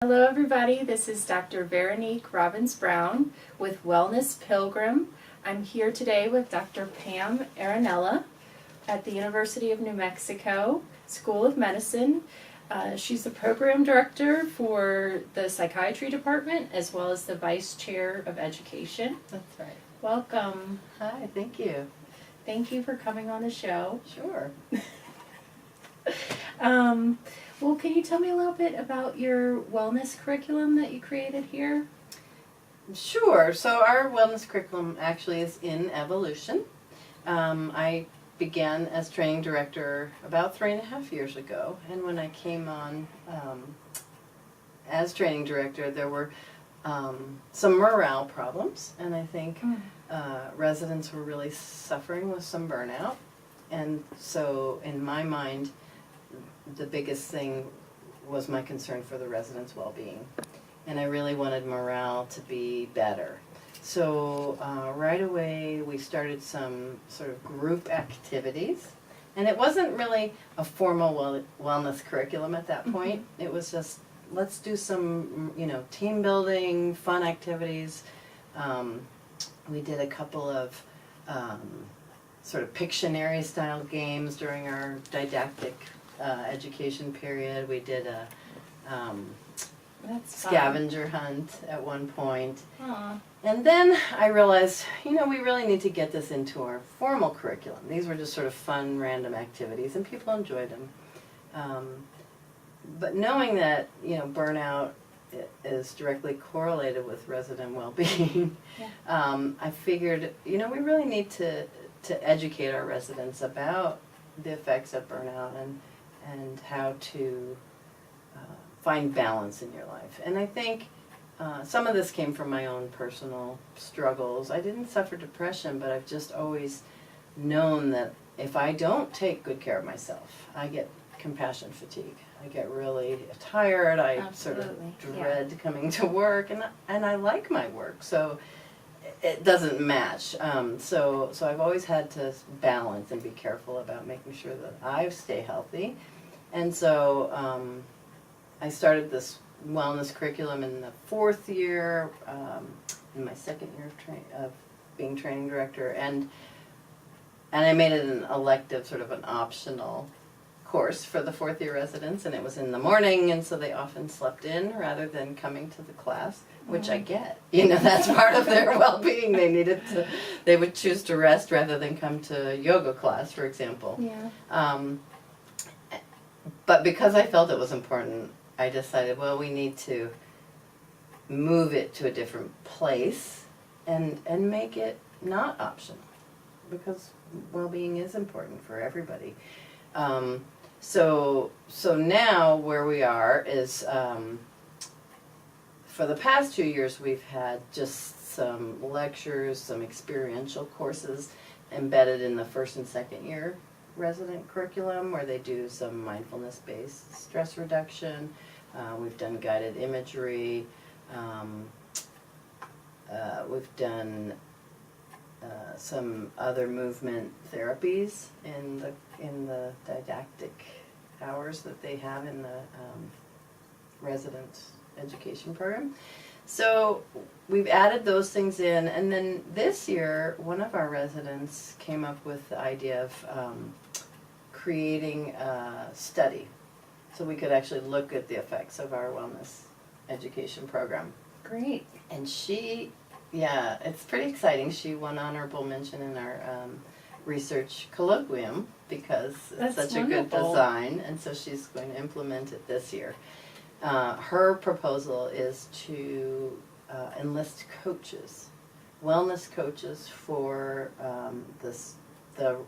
Hello everybody, this is Dr. Veronique Robbins-Brown with Wellness Pilgrim. I'm here today with Dr. Pam Arenella at the University of New Mexico School of Medicine. She's the program director for the psychiatry department as well as the vice chair of education. That's right. Welcome. Hi, thank you. Thank you for coming on the show. Sure. Well, can you tell me a little bit about your wellness curriculum that you created here? Sure. So our wellness curriculum actually is in evolution. I began as training director about 3.5 years ago, and when I came on as training director, there were some morale problems, and I think residents were really suffering with some burnout. And so in my mind, the biggest thing was my concern for the residents' well-being, and I really wanted morale to be better. So right away we started some sort of group activities, and it wasn't really a formal wellness curriculum at that point. It was just, let's do some team building, fun activities. We did a couple of sort of Pictionary style games during our didactic education period. We did a scavenger hunt at one point. Aww. And then I realized, we really need to get this into our formal curriculum. These were just sort of fun, random activities, and people enjoyed them. But knowing that, burnout is directly correlated with resident well-being, I figured, we really need to educate our residents about the effects of burnout and how to find balance in your life. And I think some of this came from my own personal struggles. I didn't suffer depression, but I've just always known that if I don't take good care of myself, I get compassion fatigue. I get really tired. I Absolutely. sort of dread coming to work, and I like my work, so it doesn't match. So I've always had to balance and be careful about making sure that I stay healthy. And so I started this wellness curriculum in the 4th year, in my 2nd year of being training director, and I made it an elective, sort of an optional course for the 4th year residents, and it was in the morning, and so they often slept in rather than coming to the class, which I get. That's part of their well-being. They would choose to rest rather than come to yoga class, for example. Yeah. But because I felt it was important, I decided, well, we need to move it to a different place and make it not optional, because well-being is important for everybody. So now where we are is, for the past 2 years we've had just some lectures, some experiential courses embedded in the 1st and 2nd year resident curriculum, where they do some mindfulness-based stress reduction. We've done guided imagery. We've done some other movement therapies in the didactic hours that they have in the resident education program. So we've added those things in, and then this year one of our residents came up with the idea of creating a study so we could actually look at the effects of our wellness education program. Great. And it's pretty exciting. She won honorable mention in our research colloquium because it's That's such wonderful. a good design, and so she's going to implement it this year. Her proposal is to enlist coaches, wellness coaches for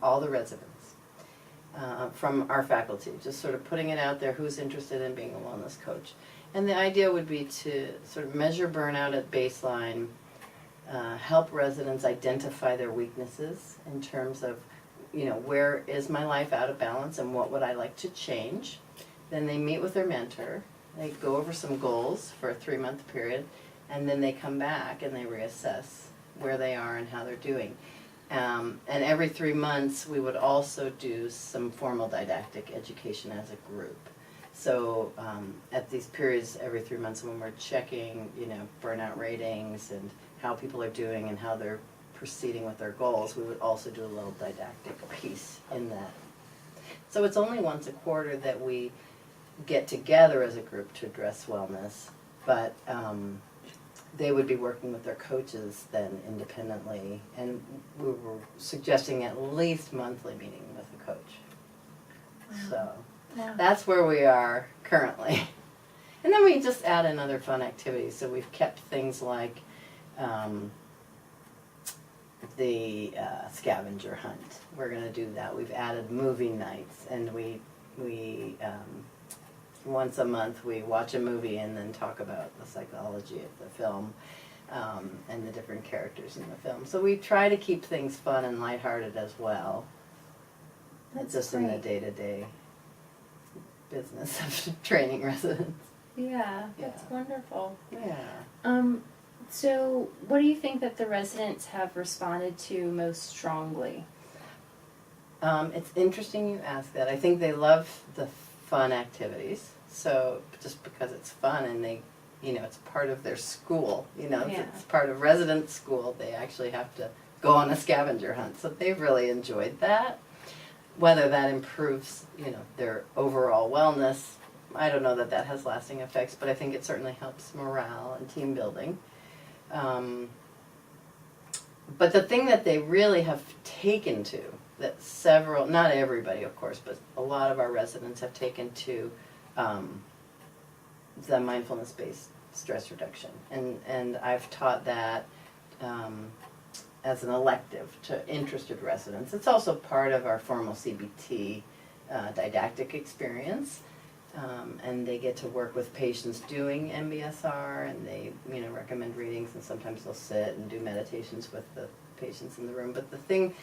all the residents from our faculty, just sort of putting it out there, who's interested in being a wellness coach. And the idea would be to sort of measure burnout at baseline, help residents identify their weaknesses in terms of, where is my life out of balance and what would I like to change. Then they meet with their mentor, they go over some goals for a 3-month period, and then they come back and they reassess where they are and how they're doing. And every 3 months we would also do some formal didactic education as a group. So at these periods every 3 months when we're checking, burnout ratings and how people are doing and how they're proceeding with their goals, we would also do a little didactic piece in that. So it's only once a quarter that we get together as a group to address wellness, but they would be working with their coaches then independently, and we were suggesting at least monthly meeting with a coach. So that's where we are currently. And then we just add in other fun activities. So we've kept things like the scavenger hunt. We're going to do that. We've added movie nights, and we once a month we watch a movie and then talk about the psychology of the film and the different characters in the film. So we try to keep things fun and lighthearted as well. That's just great. In the day-to-day business of training residents. Yeah, that's wonderful. Yeah. So what do you think that the residents have responded to most strongly? It's interesting you ask that. I think they love the fun activities. So just because it's fun and they, it's part of their school, it's part of resident school, they actually have to go on a scavenger hunt. So they've really enjoyed that. Whether that improves, their overall wellness, I don't know that that has lasting effects, but I think it certainly helps morale and team building. But the thing that they really have taken to, that several, not everybody of course, but a lot of our residents have taken to the mindfulness-based stress reduction. And I've taught that as an elective to interested residents. It's also part of our formal CBT didactic experience. And they get to work with patients doing MBSR, and they recommend readings, and sometimes they'll sit and do meditations with the patients in the room. But the thing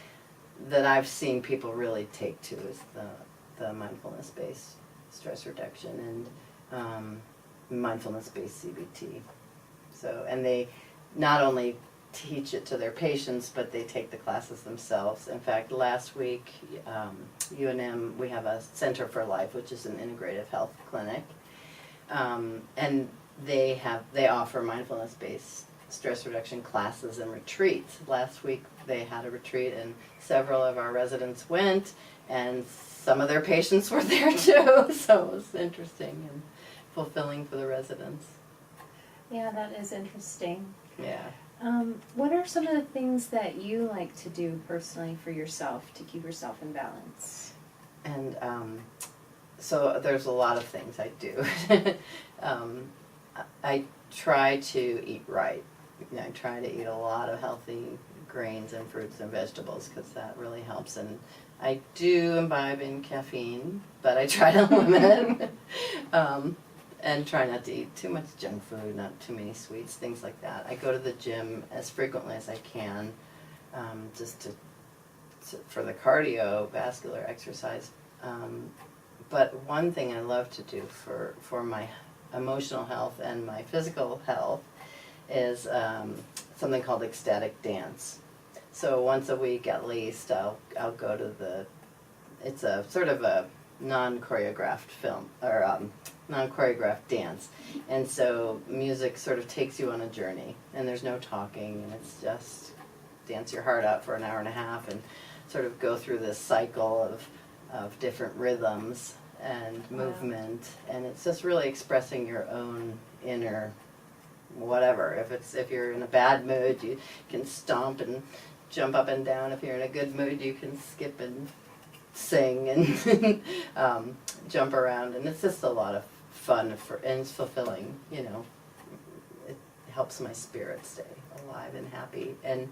that I've seen people really take to is the mindfulness-based stress reduction and mindfulness-based CBT. So, and they not only teach it to their patients, but they take the classes themselves. In fact, last week, UNM, we have a Center for Life, which is an integrative health clinic, and they offer mindfulness-based stress reduction classes and retreats. Last week, they had a retreat, and several of our residents went, and some of their patients were there too, so it was interesting and fulfilling for the residents. Yeah, that is interesting. Yeah. What are some of the things that you like to do personally for yourself to keep yourself in balance? And so there's a lot of things I do. I try to eat right. I try to eat a lot of healthy grains and fruits and vegetables because that really helps. And I do imbibe in caffeine, but I try to limit it. And try not to eat too much junk food, not too many sweets, things like that. I go to the gym as frequently as I can, just for the cardiovascular exercise. But one thing I love to do for my emotional health and my physical health is something called ecstatic dance. So once a week at least, I'll go to it's a sort of a non-choreographed film, or non-choreographed dance. And so music sort of takes you on a journey, and there's no talking, and it's just dance your heart out for an hour and a half and sort of go through this cycle of different rhythms and movement. And it's just really expressing your own inner whatever. If you're in a bad mood, you can stomp and jump up and down. If you're in a good mood, you can skip and sing and jump around, and it's just a lot of fun and it's fulfilling. It helps my spirit stay alive and happy. And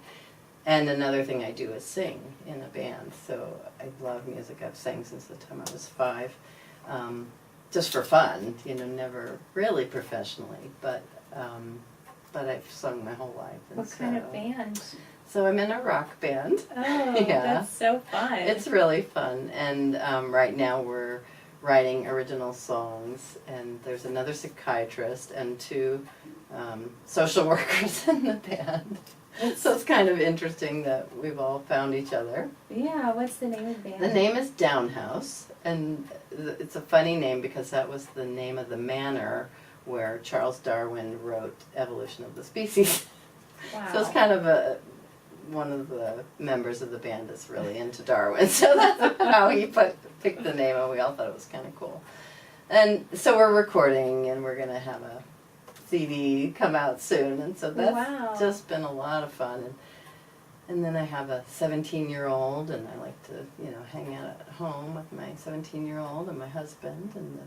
another thing I do is sing in a band. So I love music. I've sang since the time I was 5, just for fun. Never really professionally, but I've sung my whole life. And what kind of band? So I'm in a rock band. Oh, yeah. That's so fun. It's really fun, and right now we're writing original songs, and there's another psychiatrist and 2 social workers in the band. So it's kind of interesting that we've all found each other. Yeah, what's the name of the band? The name is Downhouse, and it's a funny name because that was the name of the manor where Charles Darwin wrote Evolution of the Species. Wow. So it's kind of one of the members of the band is really into Darwin, so that's how he picked the name, and we all thought it was kind of cool. And so we're recording, and we're going to have a CD come out soon, and so that's just been a lot of fun. And then I have a 17-year-old, and I like to, hang out at home with my 17-year-old and my husband and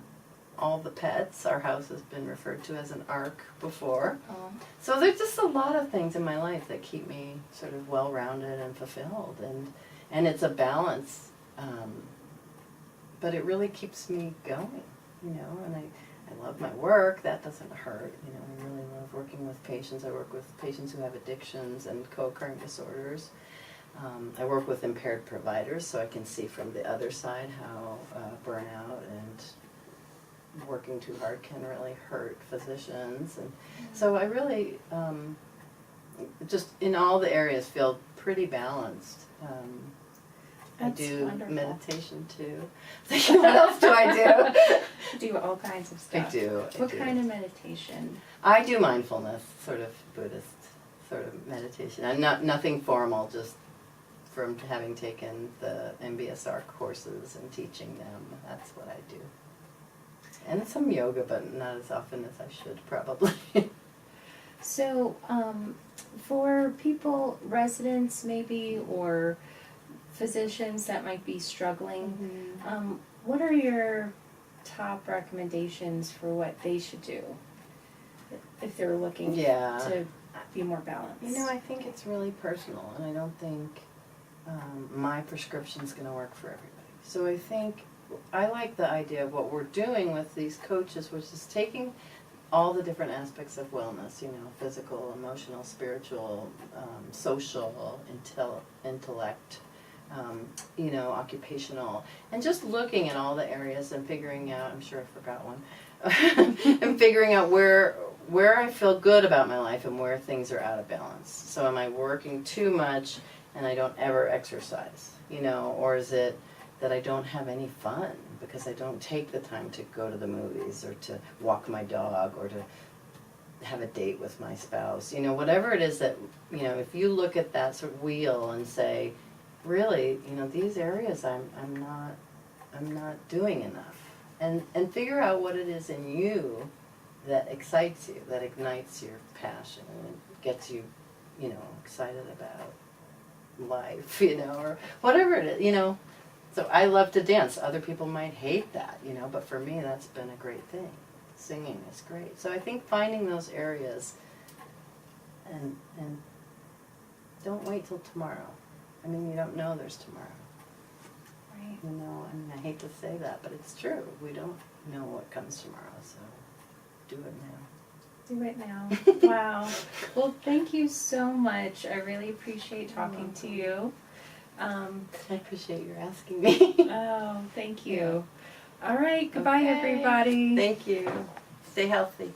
all the pets. Our house has been referred to as an ark before. Oh. So there's just a lot of things in my life that keep me sort of well-rounded and fulfilled, and it's a balance, but it really keeps me going, and I love my work. That doesn't hurt, I really love working with patients. I work with patients who have addictions and co-occurring disorders. I work with impaired providers, so I can see from the other side how burnout and working too hard can really hurt physicians. And so I really, just in all the areas, feel pretty balanced. I do wonderful. Meditation too. What else do I do? Do all kinds of stuff. I do. What kind of meditation? I do mindfulness, sort of Buddhist sort of meditation. I'm nothing formal, just from having taken the MBSR courses and teaching them. That's what I do. And some yoga, but not as often as I should, probably. So, for people, residents maybe, or physicians that might be struggling, what are your top recommendations for what they should do if they're looking to be more balanced? I think it's really personal, and I don't think my prescription's going to work for everybody. So I think I like the idea of what we're doing with these coaches, which is taking all the different aspects of wellness, physical, emotional, spiritual, social, intellect, occupational, and just looking at all the areas and figuring out, I'm sure I forgot one, and figuring out where I feel good about my life and where things are out of balance. So am I working too much and I don't ever exercise, or is it that I don't have any fun because I don't take the time to go to the movies or to walk my dog or to have a date with my spouse, whatever it is that, if you look at that sort of wheel and say, really, these areas I'm not doing enough, and figure out what it is in you that excites you, that ignites your passion and gets you, excited about life, or whatever it is, So I love to dance. Other people might hate that, but for me that's been a great thing. Singing is great. So I think finding those areas and don't wait till tomorrow. You don't know there's tomorrow. Right. I hate to say that, but it's true. We don't know what comes tomorrow, so do it now. Do it now. Wow. Well, thank you so much. I really appreciate talking to you. I appreciate your asking me. Oh, thank you. All right. Goodbye, everybody. Thank you. Stay healthy.